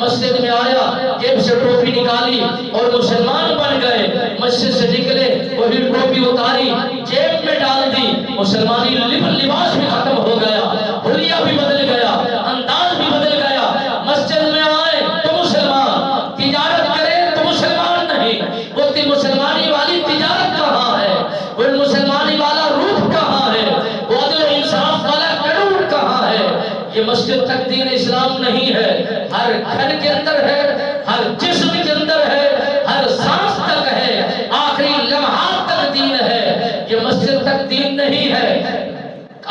مسجد میں آیا، جیب سے ٹوپی نکالی اور مسلمان بن گئے۔ مسجد سے نکلے، وہی ٹوپی اتاری، جیب میں ڈال دی، مسلمانی لباس بھی ختم ہو گیا، حلیہ بھی بدل گیا، انداز بھی بدل گیا۔ مسجد میں آئے تو مسلمان، تجارت کرے تو مسلمان نہیں۔ وہ مسلمانی والی تجارت کہاں ہے؟ وہ مسلمانی والا روح کہاں ہے؟ وہ عدل و انصاف والا قانون کہاں ہے؟ یہ مسجد تک دین اسلام نہیں ہے، ہر گھر کے اندر ہے، ہر جسم کے اندر ہے، ہر سانس تک ہے، آخری لمحات تک دین ہے۔ یہ مسجد تک دین نہیں ہے۔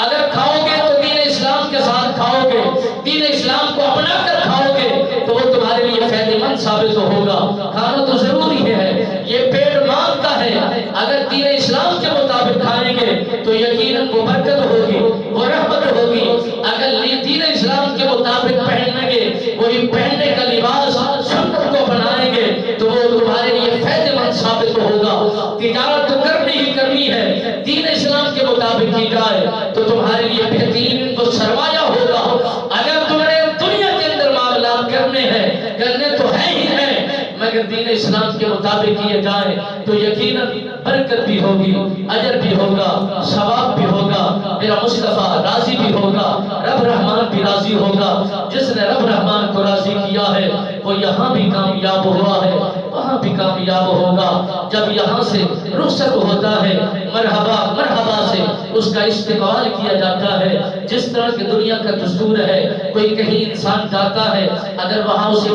اگر کھاؤ گے تو دین اسلام کے ساتھ کھاؤ گے، دین اسلام کو اپنا کر کھاؤ گے تو وہ تمہارے لیے فائدہ مند ثابت ہوگا۔ کھانا تو ضروری ہے، یہ پیٹ مانگتا ہے۔ اگر دین اسلام کے مطابق کھائیں گے تو یقیناً وہ برکت ہوگی، وہ رحمت ہوگی۔ اگر دین اسلام کے مطابق پہنیں گے، وہی پہننے کا لباس سنت کو بنائیں گے تو وہ تمہارے لیے فائدہ مند ثابت ہوگا۔ تجارت تو کرنی ہی کرنی ہے، دین اسلام کے مطابق کی جائے تو تمہارے لیے بہترین وہ سرمایہ ہوگا۔ اگر تمہیں دنیا کے اندر معاملات کرنے تو ہے ہی ہے، مگر دین اسلام کے مطابق کیے جائیں تو یقیناً برکت بھی ہوگی، اجر بھی ہوگا، ثواب بھی ہوگا، میرا مصطفیٰ راضی بھی ہوگا، رب رحمان بھی راضی ہوگا۔ جس نے رب رحمان کو راضی کیا ہے وہ یہاں بھی کامیاب ہوا ہے، وہاں بھی کامیاب ہوگا۔ جب یہاں سے رخصت ہوتا ہے، مرحبا مرحبا سے اس کا استقبال کیا جاتا ہے۔ جس طرح کی دنیا کا دستور ہے، کوئی کہیں انسان جاتا ہے، اگر وہاں اسے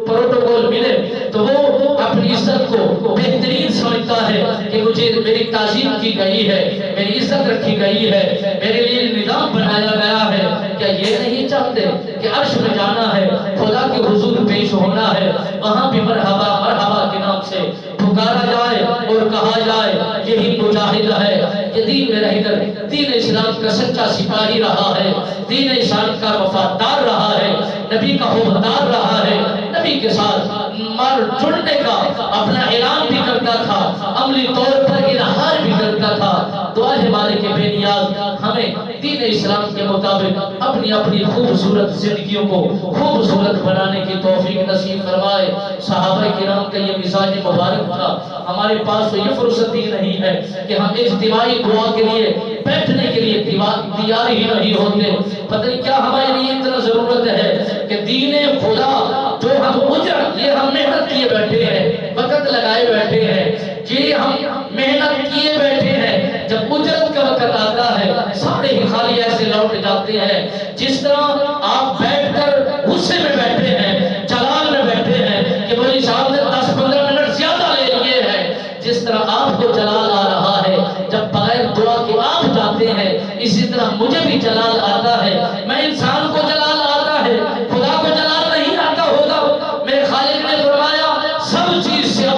پروٹوکول ملے تو وہ اپنی عزت کو بہترین سمجھتا ہے کہ مجھے میری تعظیم کی گئی ہے، میری عزت رکھی گئی ہے، میرے لیے نظام بنایا گیا ہے۔ کیا یہ نہیں چاہتے کہ عرش میں جانا ہے، خدا کے حضور پیش ہونا ہے، وہاں بھی مرحبا مرحبا کے نام سے پکارا جائے اور کہا جائے یہی مجاہد ہے، یہ دین میں رہ کر دین اسلام کا سچا سپاہی رہا ہے، دین اسلام کا وفادار رہا ہے، نبی کا حوادار رہا ہے، نبی کے ساتھ مار جڑنے کا اپنا اعلان بھی کرتا تھا، عملی طور پر اظہار بھی کرتا تھا۔ دعا ہے مالک بے نیاز ہمیں دین اسلام کے مطابق اپنی اپنی خوبصورت زندگیوں کو خوبصورت بنانے کی توفیق نصیب فرمائے۔ صحابہ کرام کا یہ مزاج مبارک تھا۔ ہمارے پاس تو یہ فرصت ہی نہیں ہے کہ ہم اجتماعی دعا کے لیے بیٹھنے کے لیے تیار ہی نہیں ہوتے۔ پتہ نہیں کیا ہمارے لیے اتنا ضرورت ہے کہ دین خدا جو ہم اجرت، یہ ہم محنت کیے بیٹھے ہیں، وقت لگائے بیٹھے ہیں، یہ ہم محنت کیے بیٹھے ہیں، جب اجرت کا وقت آتا ہے سارے ہی خالی ایسے لوٹ جاتے ہیں۔ جس طرح آپ بیٹھ کر غصے میں بیٹھے ہیں، جلال میں بیٹھے ہیں کہ مولوی صاحب نے 10-15 منٹ زیادہ لے لیے ہیں، جس طرح آپ کو جلال آ رہا ہے جب بغیر دعا کے آپ جاتے ہیں، اسی طرح مجھے بھی جلال آتا ہے۔ میں انسان